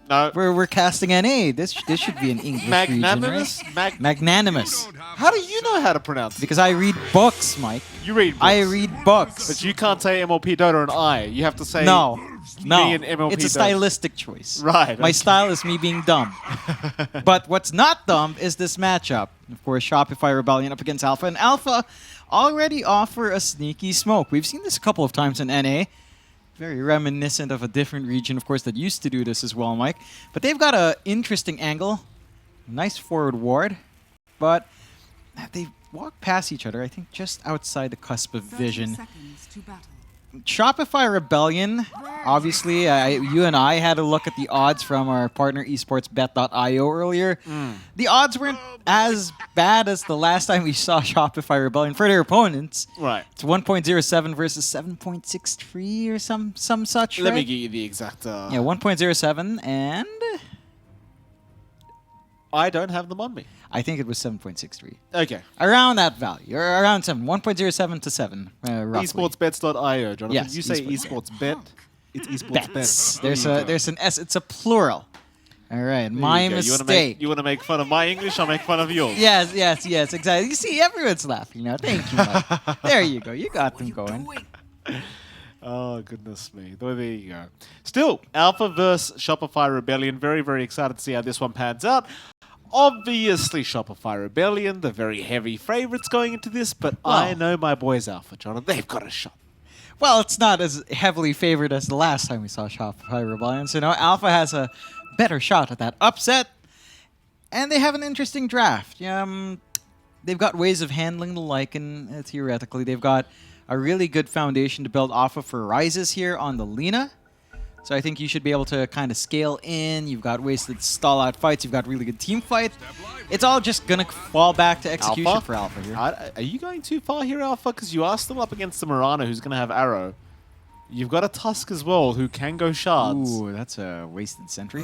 No. We're casting NA. This should be an English Magnanimous? region, right? Magnanimous. How do you know how to pronounce it? Because I read books, Mike. You read books. I read books. But you can't say MLP Dota and I. You have to say No. me and MLP It's a Dota. stylistic choice. Right. My okay. style is me being dumb. But what's not dumb is this matchup. Of course, Shopify Rebellion up against Alpha. And Alpha already offer a sneaky smoke. We've seen this a couple of times in NA. Very reminiscent of a different region, of course, that used to do this as well, Mike. But they've got an interesting angle. Nice forward ward. But they walk past each other, I think, just outside the cusp of vision. Shopify Rebellion, obviously, you and I had a look at the odds from our partner esportsbet.io earlier. The odds weren't as bad as the last time we saw Shopify Rebellion for their opponents. Right. It's 1.07 versus 7.63 or some such, Let me right? get you the exact... Yeah, 1.07, and I don't have them on me. I think it was 7.63. Okay. Around that value, or around 7. 1.07 to 7, roughly. Esportsbets.io, Jonathan. Yes, You say esports. esports bet. It's esports Bets. bet. There's an S. It's a plural. All right, my There you go. mistake. You want to make fun of my English? I'll make fun of yours. Yes, exactly. You see, everyone's laughing now. Thank you, Mike. There you go. You got them going. Oh, goodness me. There you go. Still, Alpha versus Shopify Rebellion. Very, very excited to see how this one pans out. Obviously, Shopify Rebellion, the very heavy favorites going into this, but I know my boys Alpha, Jonathan. They've got a shot. Well, it's not as heavily favored as the last time we saw Shopify Rebellion. So, Alpha has a better shot at that upset. And they have an interesting draft. They've got ways of handling the Lycan, theoretically. They've got a really good foundation to build off of for Rises here on the Lina. So I think you should be able to kind of scale in. You've got ways to stall out fights. You've got really good team fight. It's all just going to fall back to execution Alpha? for Alpha here. Are you going too far here, Alpha? Because you are still up against the Mirana, who's going to have Arrow. You've got a Tusk as well, who can go shards. Ooh, that's a wasted sentry.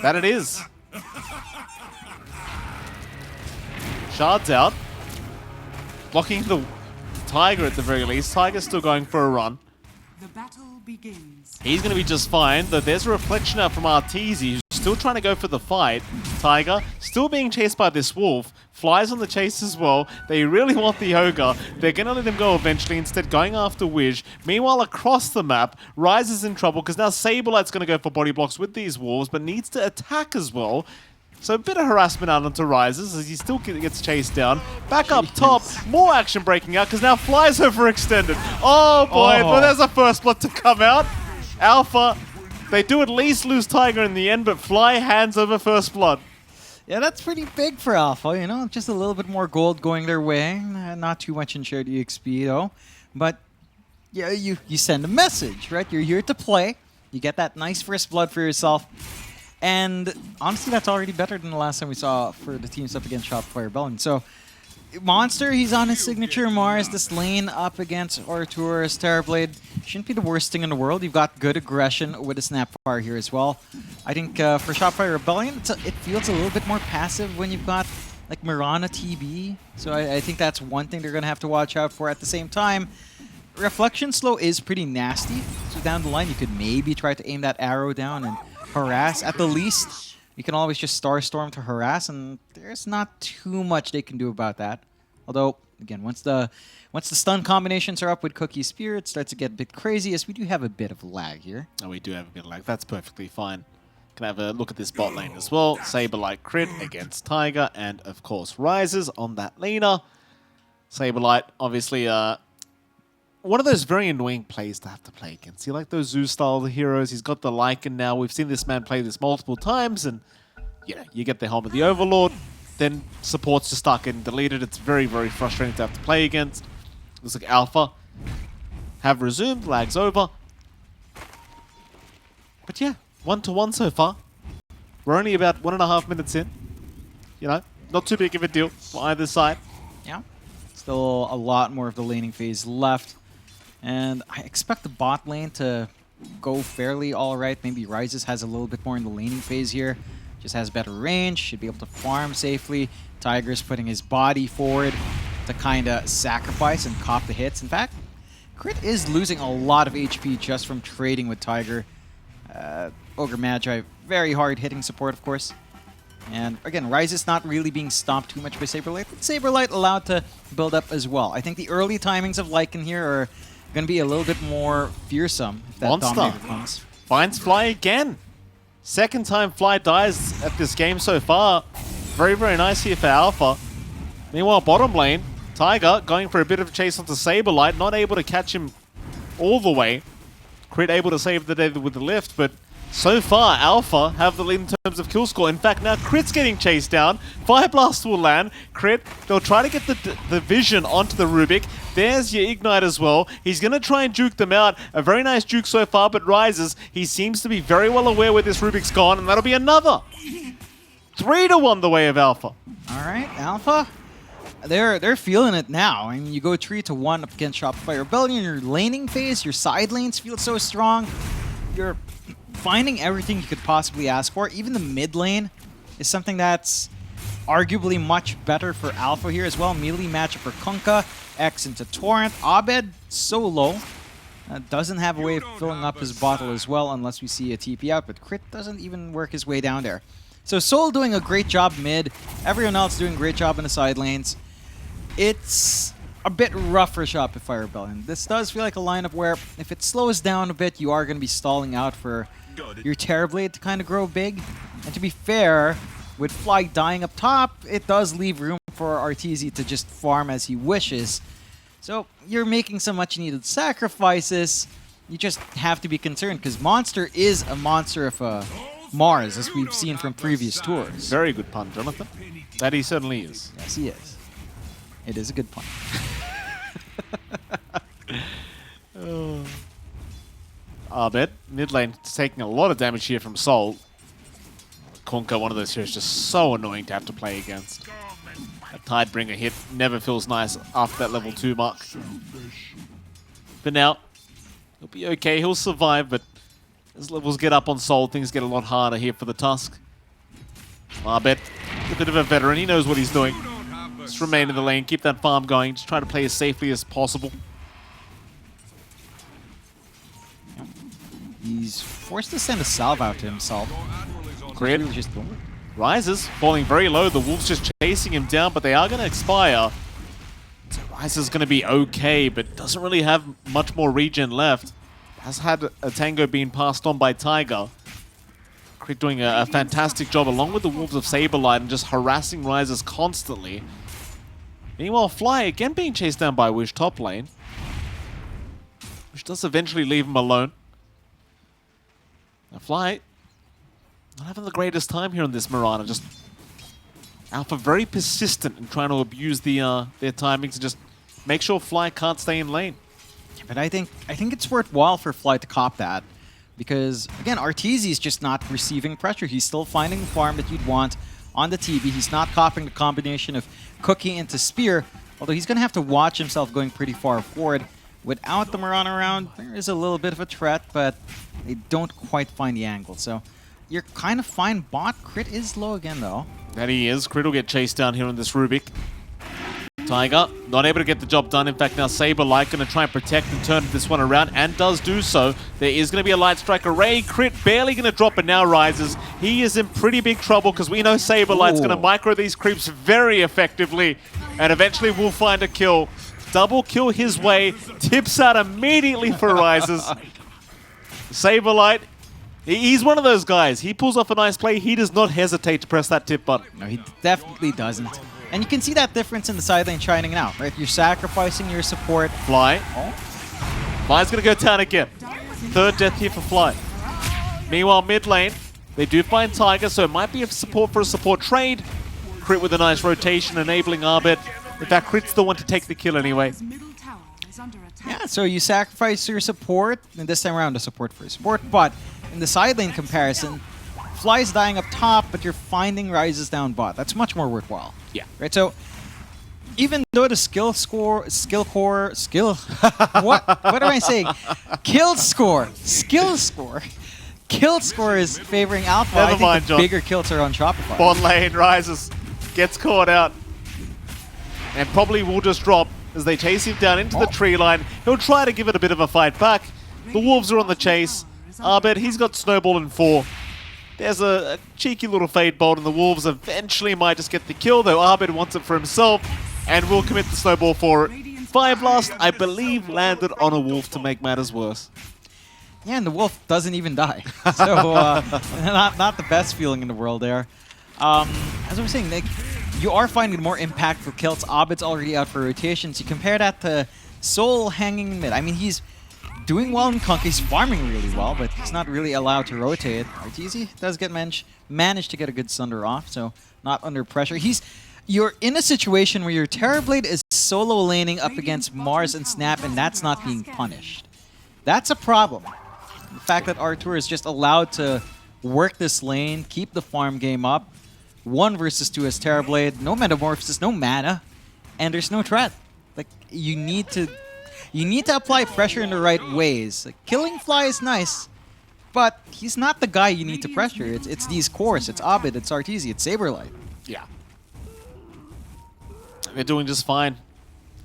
That it is. Shards out. Blocking the Tiger at the very least. Tiger's still going for a run. The battle begins. He's going to be just fine, though there's a reflection out from Arteezy, who's still trying to go for the fight. Tiger, still being chased by this wolf, flies on the chase as well. They really want the Ogre. They're going to let him go eventually, instead going after Wiz. Meanwhile, across the map, Rise is in trouble, because now Saberlight's going to go for body blocks with these wolves, but needs to attack as well. So a bit of harassment out onto Rises as he still gets chased down. Back up top, more action breaking out because now Fly's overextended. Oh boy, well, there's a first blood to come out. Alpha, they do at least lose Tiger in the end, but Fly hands over first blood. Yeah, that's pretty big for Alpha, just a little bit more gold going their way. Not too much in shared EXP though. But yeah, you send a message, right? You're here to play. You get that nice first blood for yourself. And honestly, that's already better than the last time we saw for the teams up against Shopify Rebellion. So, Monster, he's on his signature Mars. This lane up against Arturus, Terrorblade shouldn't be the worst thing in the world. You've got good aggression with a Snapfire here as well. I think for Shopify Rebellion, it feels a little bit more passive when you've got like Mirana TB. So I think that's one thing they're going to have to watch out for. At the same time, Reflection Slow is pretty nasty. So down the line, you could maybe try to aim that arrow down and harass. At the least, you can always just Star Storm to harass, and there's not too much they can do about that. Although, again, once the stun combinations are up with Cookie Spear, it starts to get a bit crazy, as we do have a bit of lag here. Oh, we do have a bit of lag. That's perfectly fine. Can have a look at this bot lane as well. Saberlight crit against Tiger, and of course Rises on that laner. Saberlight, obviously, one of those very annoying plays to have to play against. You like those Zeus-style heroes. He's got the Lycan now. We've seen this man play this multiple times, and you get the helm of the Overlord. Then supports just start getting deleted. It's very, very frustrating to have to play against. Looks like Alpha have resumed. Lag's over. But yeah, 1-1 so far. We're only about 1.5 minutes in. Not too big of a deal for either side. Yeah, still a lot more of the laning phase left. And I expect the bot lane to go fairly all right. Maybe Rises has a little bit more in the laning phase here. Just has better range, should be able to farm safely. Tiger's putting his body forward to kind of sacrifice and cop the hits. In fact, Crit is losing a lot of HP just from trading with Tiger. Ogre Magi, very hard hitting support, of course. And again, Ryze is not really being stopped too much by Saberlight, but Saberlight allowed to build up as well. I think the early timings of Lycan here are going to be a little bit more fearsome if that Dominator comes. Finds Fly again. Second time Fly dies at this game so far. Very, very nice here for Alpha. Meanwhile, bottom lane, Tiger going for a bit of a chase onto Saberlight, not able to catch him all the way. Crit able to save the day with the lift, but so far, Alpha have the lead in terms of kill score. In fact, now Crit's getting chased down. Fire Blast will land. Crit, they'll try to get the vision onto the Rubik. There's your Ignite as well. He's going to try and juke them out. A very nice juke so far, but Rises, he seems to be very well aware where this Rubik's gone, and that'll be another 3-1 the way of Alpha. All right, Alpha, they're feeling it now. I mean, you go 3-1 up against Shopify Rebellion. Your laning phase, your side lanes feel so strong. You're finding everything you could possibly ask for. Even the mid lane is something that's arguably much better for Alpha here as well. Melee matchup for Kunkka, X into Torrent. Abed, so low. Doesn't have a way of filling up his bottle as well unless we see a TP out, but Crit doesn't even work his way down there. So Soul doing a great job mid. Everyone else doing a great job in the side lanes. It's a bit rough for Shopify Rebellion. This does feel like a lineup where if it slows down a bit, you are going to be stalling out for your Terrorblade to kind of grow big. And to be fair, with Fly dying up top, it does leave room for Arteezy to just farm as he wishes. So you're making some much needed sacrifices. You just have to be concerned because Monster is a monster of Mars, as we've seen from previous tours. Very good pun, Jonathan. That he certainly is. Yes, he is. It is a good pun. Abed, mid lane, taking a lot of damage here from Soul. Kunkka, one of those heroes, just so annoying to have to play against. A Tidebringer hit never feels nice after that level 2 mark. But now, he'll be okay, he'll survive, but as levels get up on Soul, things get a lot harder here for the Tusk. Abed, a bit of a veteran, he knows what he's doing. Just remain in the lane, keep that farm going, just try to play as safely as possible. He's forced to send a salve out to himself. Crit Really just going. Rises, falling very low. The Wolves just chasing him down, but they are going to expire. So Rises is going to be okay, but doesn't really have much more regen left. Has had a tango being passed on by Tiger. Crit doing a fantastic job along with the Wolves of Saberlight and just harassing Rises constantly. Meanwhile, Fly again being chased down by Wish top lane, which does eventually leave him alone. Now Fly, not having the greatest time here on this Mirana. Just Alpha very persistent in trying to abuse their timings and just make sure Fly can't stay in lane. But I think it's worthwhile for Fly to cop that because again, Arteezy is just not receiving pressure. He's still finding the farm that you'd want on the TB. He's not copping the combination of Cookie into Spear, although he's going to have to watch himself going pretty far forward. Without the Mirana around, there is a little bit of a threat, but they don't quite find the angle. So you're kind of fine bot. Crit is low again, though. That he is. Crit will get chased down here on this Rubik. Tiger, not able to get the job done. In fact, now Saberlight going to try and protect and turn this one around, and does do so. There is going to be a Light Strike array. Crit barely going to drop, and now Rises. He is in pretty big trouble because we know Saberlight's going to micro these creeps very effectively, and eventually will find a kill. Double kill his way, tips out immediately for Rises. Saberlight, he's one of those guys. He pulls off a nice play. He does not hesitate to press that tip button. No, he definitely doesn't. And you can see that difference in the side lane shining out, right? You're sacrificing your support. Fly. Oh. Fly's going to go down again. Third death here for Fly. Meanwhile, mid lane, they do find Tiger, so it might be a support for a support trade. Crit with a nice rotation, enabling Abed. In fact, Crit's the one to take the kill anyway. Yeah, so you sacrifice your support, and this time around the support for your support, but in the side lane comparison, Fly's dying up top, but you're finding Rises down bot. That's much more worthwhile. Yeah. Right, so even though the what am I saying? Kill score is favoring Alpha. Never I think mind, the John. Bigger kills are on Shopify. Bot lane, Rises, gets caught out, and probably will just drop as they chase him down into the tree line. He'll try to give it a bit of a fight back. The Wolves are on the chase. Arbed, he's got Snowball in 4. There's a cheeky little Fade Bolt, and the Wolves eventually might just get the kill, though Arbed wants it for himself and will commit the Snowball for it. Fire Blast, I believe, landed on a Wolf to make matters worse. Yeah, and the Wolf doesn't even die. So, not the best feeling in the world there. As I was saying, like, you are finding more impactful kills. Abed's already out for rotations. You compare that to Soul hanging mid. I mean, he's doing well in Conk. He's farming really well, but he's not really allowed to rotate. Arteezy does get managed to get a good Sunder off, so not under pressure. You're in a situation where your Terrorblade is solo laning up against Mars and Snap, and that's not being punished. That's a problem. The fact that Artur is just allowed to work this lane, keep the farm game up. 1 versus 2 as Terrorblade, no Metamorphosis, no mana, and there's no threat. Like, you need to apply pressure in the right ways. Like, killing Fly is nice, but he's not the guy you need to pressure. It's these cores, it's Abed, it's Arteezy, it's Saberlight. Yeah. They're doing just fine.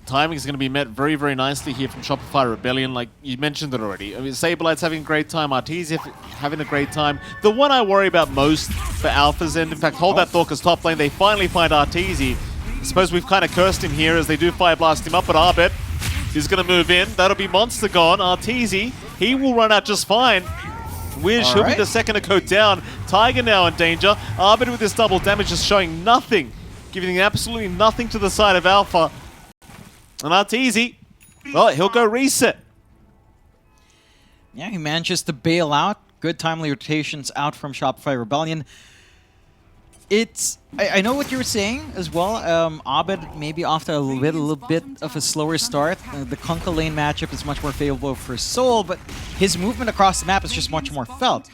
Timing is going to be met very, very nicely here from Shopify Rebellion. Like you mentioned it already. I mean, Saberlight's having a great time. Arteezy having a great time. The one I worry about most for Alpha's end, in fact, hold that thought, because top lane, they finally find Arteezy. I suppose we've kind of cursed him here as they do Fire Blast him up, but Arbed is going to move in. That'll be Monster gone. Arteezy, he will run out just fine. Wish, he'll be the second to go down. Tiger now in danger. Arbed with this double damage is showing nothing, giving absolutely nothing to the side of Alpha. And Arteezy, well, he'll go reset. Yeah, he manages to bail out. Good timely rotations out from Shopify Rebellion. I know what you were saying as well. Abed maybe off to a little bit of a slower start. The Kunkka lane matchup is much more favorable for Soul, but his movement across the map is just much more felt.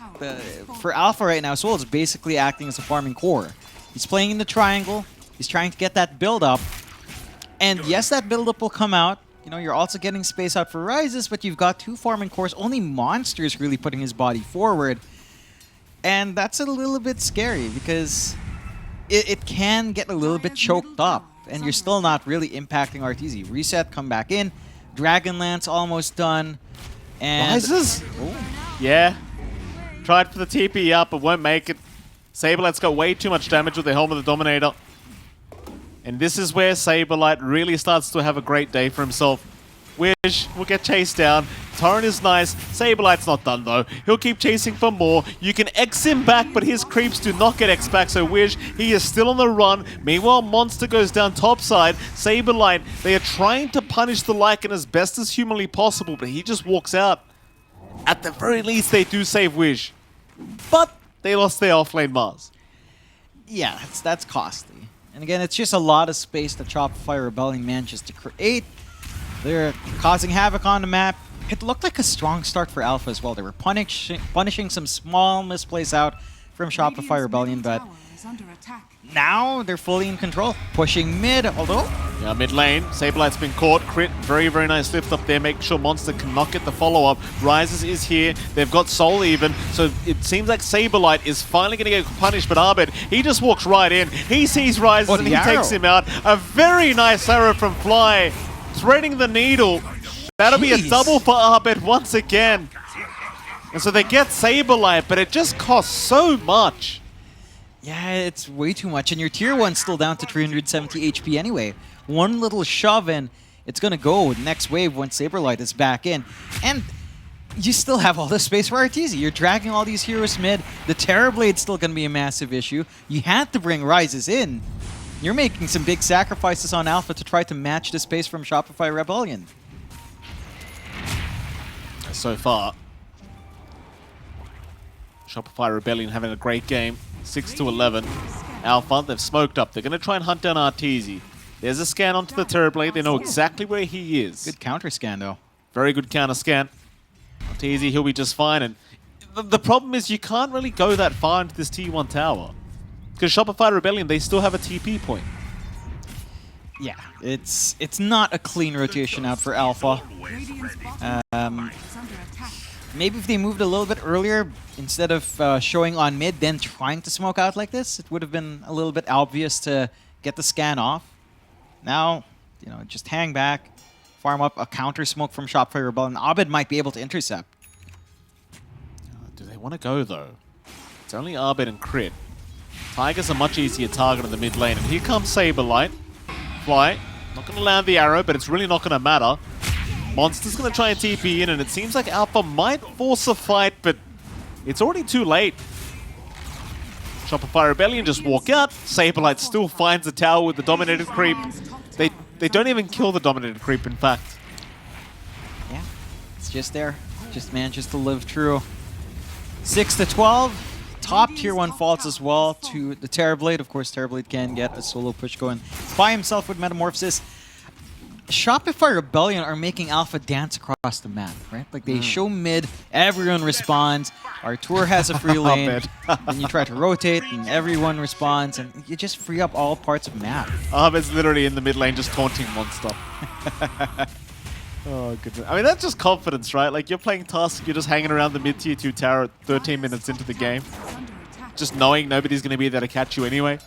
For Alpha right now, Soul is basically acting as a farming core. He's playing in the triangle. He's trying to get that build up. And yes, that build-up will come out. You know, you're also getting space out for Rises, but you've got 2 farming cores. Only Monster's really putting his body forward. And that's a little bit scary because it can get a little bit choked up. And you're still not really impacting Arteezy. Reset, come back in. Dragonlance almost done. And Rises? Yeah. Tried for the TP up, but won't make it. Saberlight's got way too much damage with the Helm of the Dominator. And this is where Saberlight really starts to have a great day for himself. Wish will get chased down. Torrent is nice. Saberlight's not done though. He'll keep chasing for more. You can X him back, but his creeps do not get X back, so Wish, he is still on the run. Meanwhile, Monster goes down topside. Saberlight, they are trying to punish the Lycan as best as humanly possible, but he just walks out. At the very least, they do save Wish. But they lost their offlane Mars. yeah, that's costly. And again, it's just a lot of space that Shopify Rebellion manages to create. They're causing havoc on the map. It looked like a strong start for Alpha as well. They were punishing some small misplays out from Shopify Rebellion, but now they're fully in control. Pushing mid, although... Yeah, mid lane. Saberlight's been caught. Crit, very, very nice lift up there. Make sure Monster cannot get the follow-up. Rises is here. They've got Soul even. So it seems like Saberlight is finally going to get punished, but Arbed, he just walks right in. He sees Rises and he takes him out. A very nice arrow from Fly. Threading the needle. That'll be a double for Arbed once again. And so they get Saberlight, but it just costs so much. Yeah, it's way too much. And your tier 1's still down to 370 HP anyway. One little shove and it's going to go next wave once Saberlight is back in. And you still have all the space for Arteezy. You're dragging all these heroes mid. The Terrorblade's still going to be a massive issue. You had to bring Rises in. You're making some big sacrifices on Alpha to try to match the space from Shopify Rebellion. So far, Shopify Rebellion having a great game. 6-11. Alpha, they've smoked up. They're going to try and hunt down Arteezy. There's a scan onto the Terrorblade. They know exactly where he is. Good counter scan, though. Very good counter scan. Arteezy, he'll be just fine. And the problem is you can't really go that far into this T1 tower. Because Shopify Rebellion, they still have a TP point. Yeah, it's not a clean rotation out for Alpha. Maybe if they moved a little bit earlier, instead of showing on mid, then trying to smoke out like this, it would have been a little bit obvious to get the scan off. Now, you know, just hang back, farm up a counter smoke from Shopify Rebellion. Abed might be able to intercept. want to go, though. It's only Arbit and Crit. Tiger's a much easier target in the mid lane. And here comes Saberlight. Fly. Not going to land the arrow, but it's really not going to matter. Monster's going to try and TP in, and it seems like Alpha might force a fight, but it's already too late. Shopify Rebellion just walk out. Saberlight still finds the tower with the dominated creep. They don't even kill the dominated creep, in fact. Yeah, it's just there. Just manages to live true. 6-12. Top tier 1 faults as well to the Terrorblade. Of course, Terrorblade can get a solo push going by himself with Metamorphosis. Shopify Rebellion are making Alpha dance across the map, right? Like they show mid, everyone responds. Artur has a free lane, and you try to rotate, and everyone responds, and you just free up all parts of map. Arbit's literally in the mid lane just taunting Monster. Oh, goodness. I mean, that's just confidence, right? Like, you're playing Tusk, you're just hanging around the mid-tier 2 tower 13 minutes into the game. Just knowing nobody's going to be there to catch you anyway.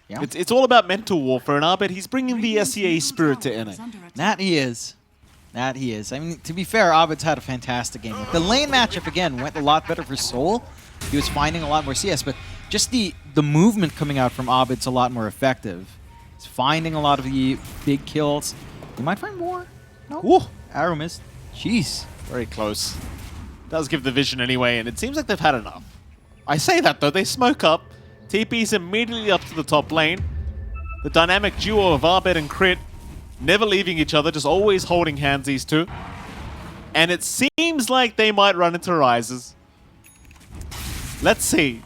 Yeah. It's all about mental warfare, and Arbit, he's bringing the SEA spirit to NA. That he is. That he is. I mean, to be fair, Abed's had a fantastic game. The lane matchup, again, went a lot better for Soul. He was finding a lot more CS, but just the movement coming out from Abed's a lot more effective. He's finding a lot of the big kills. You might find more. No. Ooh. Arrow missed. Jeez. Very close. Does give the vision anyway, and it seems like they've had enough. I say that, though. They smoke up. TP's immediately up to the top lane. The dynamic duo of Arbit and Crit never leaving each other, just always holding hands, these two. And it seems like they might run into Rises. Let's see.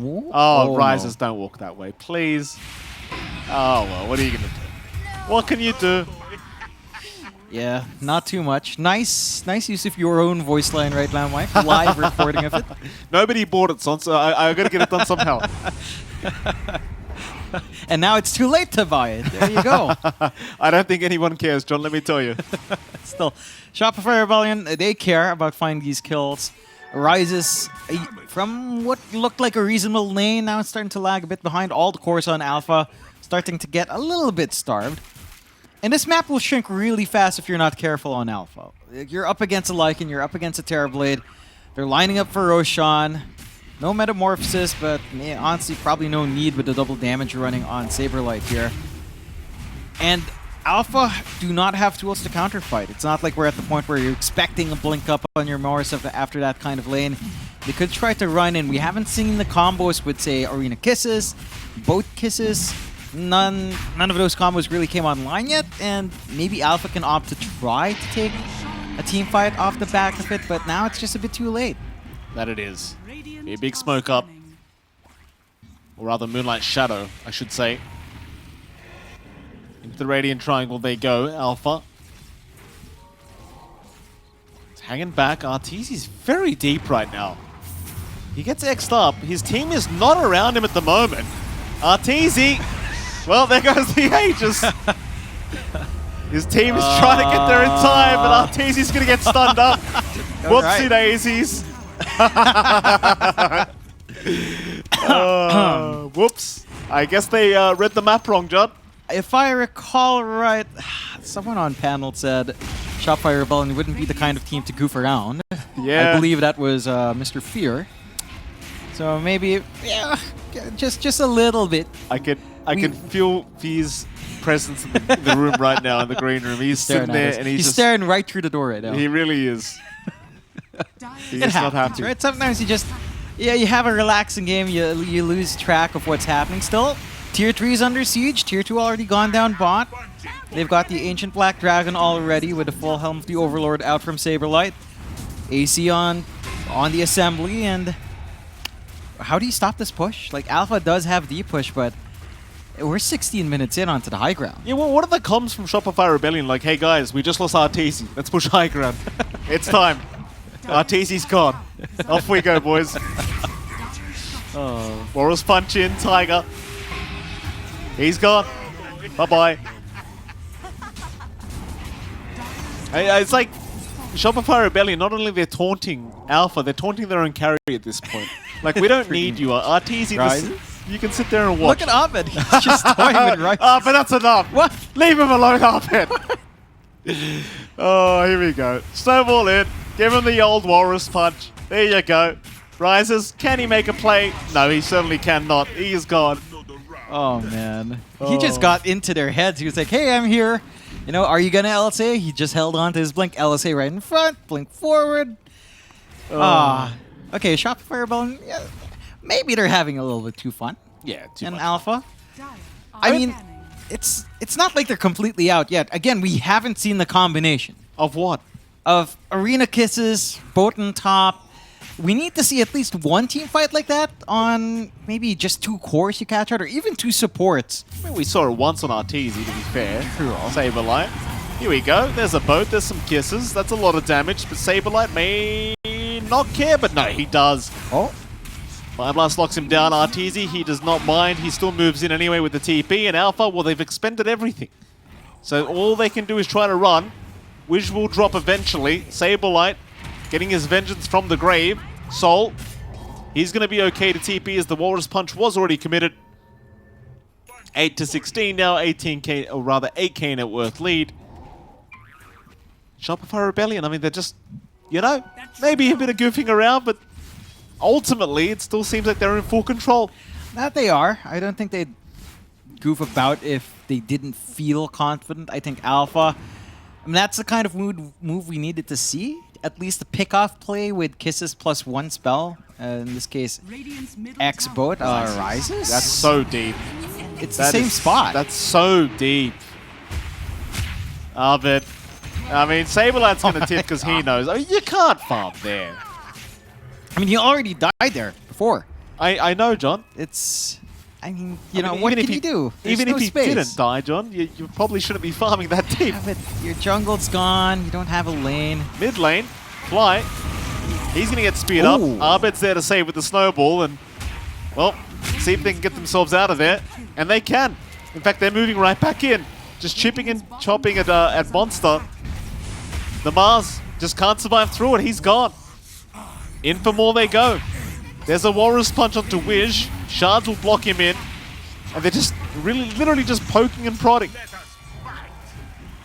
Ooh. Oh, no. Rises, don't walk that way, please. Oh, well, what are you going to do? What can you do? Yeah, not too much. Nice use of your own voice line right now, Mike. Live recording of it. Nobody bought it, son, so I got to get it done somehow. And now it's too late to buy it. There you go. I don't think anyone cares, John, let me tell you. Still, Shopify Rebellion, they care about finding these kills. Rises from what looked like a reasonable lane, now it's starting to lag a bit behind. All the cores on Alpha starting to get a little bit starved. And this map will shrink really fast if you're not careful on Alpha. You're up against a Lycan, you're up against a Terrorblade. They're lining up for Roshan. No Metamorphosis, but honestly, probably no need with the double damage running on Saberlight here. And Alpha do not have tools to counterfight. It's not like we're at the point where you're expecting a blink up on your Morris after that kind of lane. They could try to run in. We haven't seen the combos with, say, Arena Kisses, Boat Kisses. None of those combos really came online yet, and maybe Alpha can opt to try to take a team fight off the back of it, but now it's just a bit too late. That it is. A big smoke up. Or rather, Moonlight Shadow, I should say. Into the Radiant Triangle they go, Alpha. It's hanging back. Arteezy's very deep right now. He gets X'd up. His team is not around him at the moment. Arteezy! Well, there goes the Aegis. His team is trying to get there in time, but Arteezy's going to get stunned up. Whoopsie daisies. Whoops. I guess they read the map wrong, Judd. If I recall right, someone on panel said Shopify Rebellion wouldn't be the kind of team to goof around. Yeah. I believe that was Mr. Fear. So maybe, yeah, just a little bit. I can feel Fear's presence in the room right now, in the green room. He's sitting there and he's staring right through the door right now. He really is. He's It not happens, happy. right? Sometimes you have a relaxing game, you lose track of what's happening still. Tier 3 is under siege, Tier 2 already gone down bot. They've got the Ancient Black Dragon already with the full Helm of the Overlord out from Saberlight. AC on the assembly, and how do you stop this push? Like, Alpha does have the push, but we're 16 minutes in onto the high ground. Yeah, well, what are the comms from Shopify Rebellion? Like, hey guys, we just lost Arteezy. Let's push high ground. It's time. Arteezy's gone. Off we go, boys. Oh, Boros punch in, Tiger. He's gone. Bye-bye. It's like Shopify Rebellion, not only they're taunting Alpha, they're taunting their own carry at this point. Like, we don't need you. Arteezy, you can sit there and watch. Look at Abed. He's just toying with right. But that's enough. What? Leave him alone, Abed. Oh, here we go. Snowball in. Give him the old walrus punch. There you go. Rises, can he make a play? No, he certainly cannot. He is gone. Oh, man. He just got into their heads. He was like, hey, I'm here. You know, are you going to LSA? He just held on to his blink. LSA right in front, blink forward. Okay, Shopify Rebellion, yeah, maybe they're having a little bit too fun. Yeah, too in much. Alpha. Dire I are mean, scanning. it's not like they're completely out yet. Again, we haven't seen the combination Of what? of arena kisses, boat and top. We need to see at least one team fight like that on maybe just 2 cores you catch out, or even 2 supports. I mean, we saw it once on Arteezy, to be fair. True. Saberlight. Here we go. There's a boat. There's some kisses. That's a lot of damage, but Saberlight may not care, but no, he does. Oh. Fire Blast locks him down. Arteezy, he does not mind. He still moves in anyway with the TP. And Alpha, well, they've expended everything. So all they can do is try to run. Wiz will drop eventually. Saberlight getting his vengeance from the grave. Soul, he's going to be okay to TP as the Walrus Punch was already committed. 8 to 16 now, 18k, or rather 8k net worth lead. Shopify Rebellion, I mean, they're just, you know, maybe a bit of goofing around, but ultimately it still seems like they're in full control. That they are. I don't think they'd goof about if they didn't feel confident. I think Alpha, I mean, that's the kind of move we needed to see. At least a pick-off play with kisses plus 1 spell. In this case, Radiant's middle X tower boat is rises. That's so deep. It's the That same is- spot. That's so deep. But I mean, Saberlight's going to tip because he knows. I mean, you can't farm there. I mean, he already died there before. I know, John. It's, I mean, you know, mean, what even can if you do? There's Even no if he space. didn't die, John, you probably shouldn't be farming that deep. Yeah, but your jungle's gone. You don't have a lane. Mid lane, Fly. He's going to get speed up. Ooh. Arbed's there to save with the snowball, and well, see if they can get themselves out of there. And they can. In fact, they're moving right back in, just chipping and chopping at Monster. The Mars just can't survive through it. He's gone. In for more they go. There's a Walrus Punch onto Wish. Shards will block him in. And they're just really, literally just poking and prodding.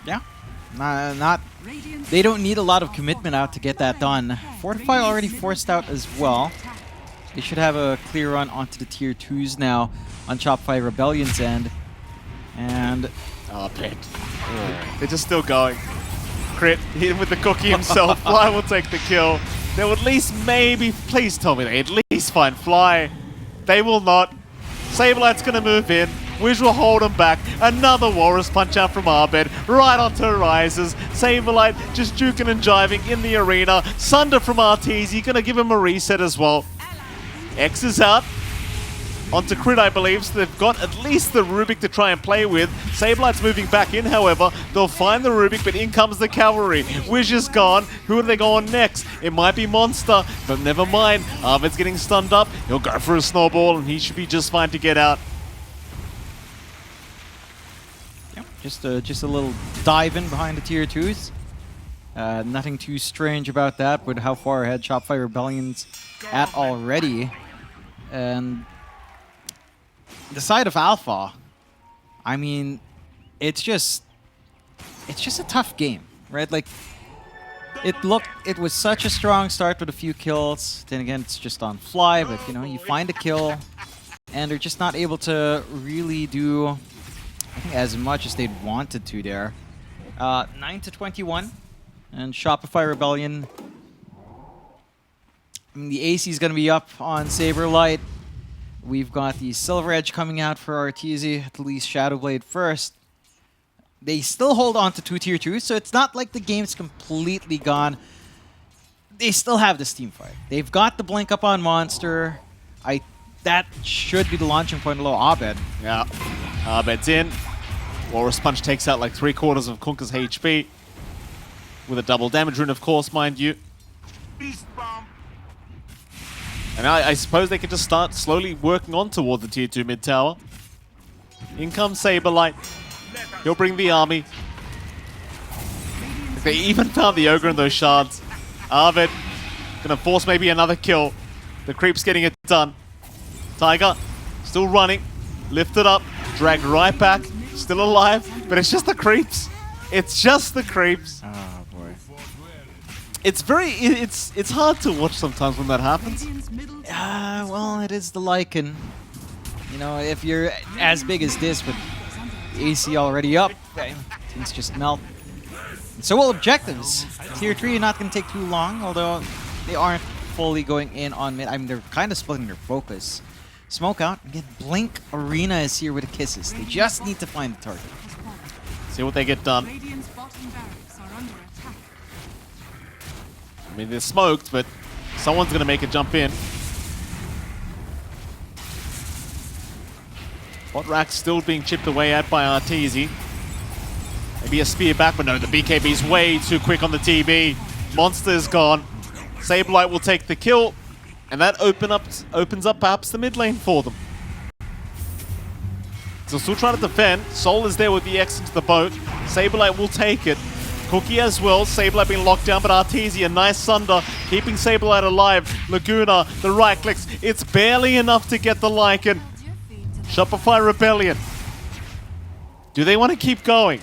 Yeah. Not. Radiant's They don't need a lot of commitment out to get that done. Fortify already forced out as well. They should have a clear run onto the tier 2s now on Shopify Rebellion's end. And Oh, pet. They're just still going. Crit, hit him with the cookie himself. Fly will take the kill. They'll at least maybe, please tell me they at least find Fly. They will not. Saberlight's going to move in. Wiz will hold him back. Another Walrus Punch out from Arbed. Right onto Rises. Saberlight just juking and jiving in the arena. Sunder from Arteezy going to give him a reset as well. X is out. Onto Crit, I believe, so they've got at least the Rubik to try and play with. Saberlight's moving back in, however. They'll find the Rubik, but in comes the cavalry. Wiz is gone. Who are they going next? It might be Monster, but never mind. Arvid's getting stunned up. He'll go for a snowball, and he should be just fine to get out. yep, just a little dive in behind the tier 2s. Nothing too strange about that with how far ahead Shopify Rebellion's at already. And the side of Alpha, I mean, it's just a tough game, right? Like, it was such a strong start with a few kills. Then again, it's just on Fly, but you know, you find a kill, and they're just not able to really do, I think, as much as they'd wanted to there. 9 to 21, and Shopify Rebellion. I mean, the AC is going to be up on Saberlight. We've got the Silver Edge coming out for Arteezy, at least Shadowblade first. They still hold on to 2 tier 2s, so it's not like the game's completely gone. They still have this team fight. They've got the blink up on Monster. That should be the launching point below Abed. Yeah, Arbed's in. Walrus Punch takes out like 3/4 of Kunka's HP. With a double damage rune, of course, mind you. And I suppose they can just start slowly working on toward the tier 2 mid tower. In comes Saberlight. He'll bring the army. They even found the Ogre in those shards. Arvid gonna force maybe another kill. The creep's getting it done. Tiger still running. Lifted up. Dragged right back. Still alive. But it's just the creeps. It's just the creeps. Oh, boy. It's hard to watch sometimes when that happens. Radiant's middle tower Well, it is the Lycan. You know, if you're as big as this with AC already up, things just melt. And so will objectives. Tier 3 not going to take too long, although they aren't fully going in on mid. I mean, they're kind of splitting their focus. Smoke out. Again, Blink Arena is here with the kisses. They just need to find the target. has fallen. See what they get done. Radiant's bottom barracks are under attack. I mean, they're smoked, but someone's going to make a jump in. Bot rack's still being chipped away at by Arteezy. Maybe a spear back, but no, the BKB's way too quick on the TB. Monster is gone. Saberlight will take the kill, and that opens up perhaps the mid lane for them. So still trying to defend. Soul is there with the X into the boat. Saberlight will take it. Cookie as well. Saberlight being locked down, but Arteezy, a nice sunder, keeping Saberlight alive. Laguna, the right clicks. It's barely enough to get the Lycan. Shopify Rebellion. Do they want to keep going?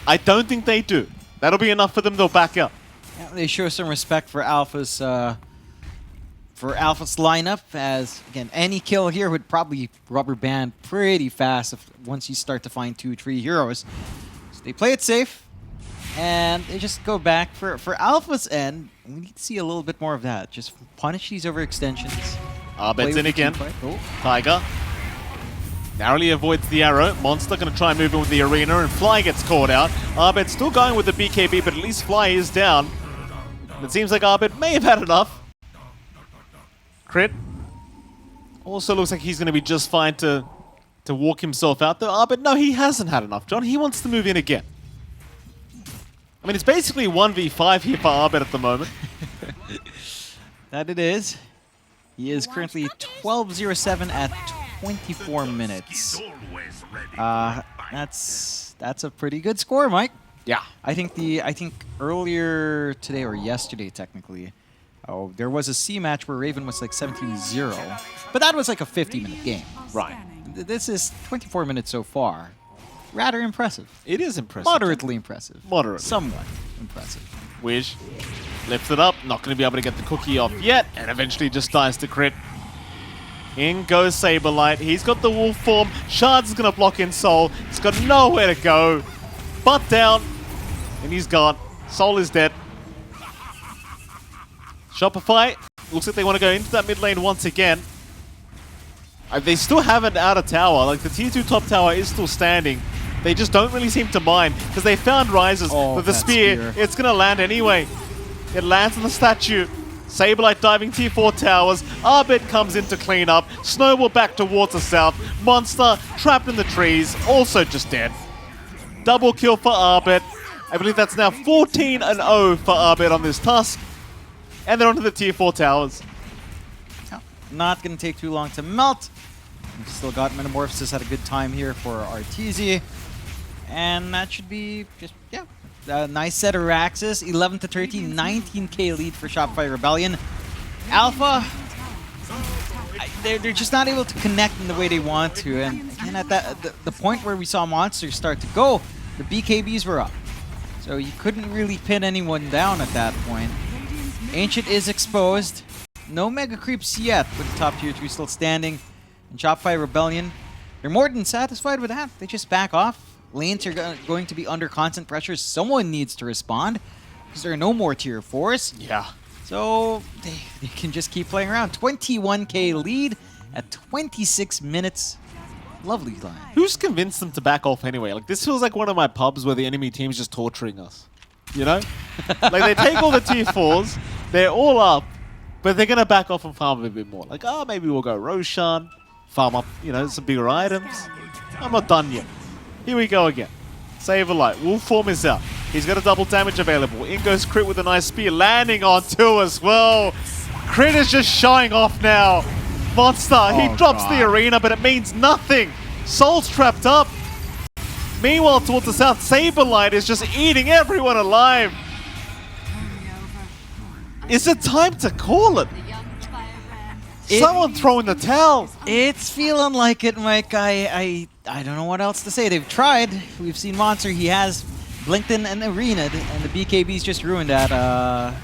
I don't think they do. That'll be enough for them. They'll back up. Yeah, they show some respect for Alpha's lineup, as again any kill here would probably rubber band pretty fast once you start to find 2-3 heroes. So they play it safe, and they just go back for Alpha's end. We need to see a little bit more of that. Just punish these overextensions. Arbet's in again. Oh. Tiger narrowly avoids the arrow. Monster going to try and move in with the arena, and Fly gets caught out. Arbet still going with the BKB, but at least Fly is down. It seems like Arbet may have had enough. Crit. Also looks like he's going to be just fine to walk himself out, though. Arbet, no, he hasn't had enough, John. He wants to move in again. I mean, it's basically 1v5 here for Arbet at the moment. That it is. He is currently 12:07 at 24 minutes. That's a pretty good score, Mike. Yeah. I think earlier today or yesterday technically, there was a C match where Raven was like 17-0, but that was like a 50-minute game. Right. This is 24 minutes so far. Rather impressive. It is impressive. Moderately impressive. Moderately. Somewhat impressive. Wish lifts it up, not going to be able to get the cookie off yet, and eventually just dies to crit. In goes Saberlight. He's got the wolf form. Shard's going to block in Soul. He's got nowhere to go. Butt down, and he's gone. Soul is dead. Shopify, looks like they want to go into that mid lane once again. They still haven't out a tower. Like, the tier 2 top tower is still standing. They just don't really seem to mind, because they found rises. But the spear, it's going to land anyway. It lands on the statue. Saberlight diving tier 4 towers. Arbet comes in to clean up. Snowball back towards the south. Monster trapped in the trees, also just dead. Double kill for Arbet. I believe that's now 14-0 for Arbet on this Tusk. And they're onto the tier 4 towers. Not going to take too long to melt. We've still got Metamorphosis at a good time here for Arteezy. And that should be just, yeah, a nice set of Raxus. 11-13, 19k lead for Shopify Rebellion. Alpha, they're just not able to connect in the way they want to. And again, at the point where we saw monsters start to go, the BKBs were up. So you couldn't really pin anyone down at that point. Ancient is exposed. No mega creeps yet, with the top tier 2 still standing. And Shopify Rebellion, they're more than satisfied with that. They just back off. Lanes are going to be under constant pressure. Someone needs to respond, because there are no more tier 4s. Yeah. So they can just keep playing around. 21k lead at 26 minutes. Lovely line. Who's convinced them to back off anyway? Like, this feels like one of my pubs where the enemy team's just torturing us. You know? Like, they take all the tier 4s, they're all up, but they're going to back off and farm a bit more. Like, oh, maybe we'll go Roshan, farm up, you know, some bigger items. I'm not done yet. Here we go again. Saberlight. Wolf form is out. He's got a double damage available. In goes Crit with a nice spear, landing on 2 as well. Crit is just showing off now. Monster, he drops the arena, but it means nothing. Soul's trapped up. Meanwhile, towards the south, Saberlight is just eating everyone alive. Is it time to call it? Someone throwing the towel. It's feeling like it, Mike. I don't know what else to say. They've tried. We've seen Monster. He has Blinked in and Arena'd, and the BKB's just ruined that.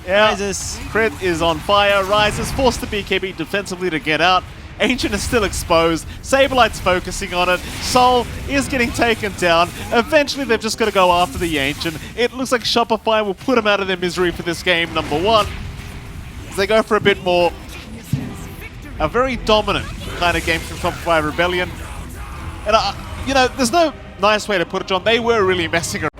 Yeah. Rises. Crit is on fire. Rises forced the BKB defensively to get out. Ancient is still exposed. Saberlight's focusing on it. Soul is getting taken down. Eventually, they've just got to go after the Ancient. It looks like Shopify will put them out of their misery for this game, number one. As they go for a bit more. A very dominant kind of game from Shopify Rebellion. And, you know, there's no nice way to put it, John. They were really messing around.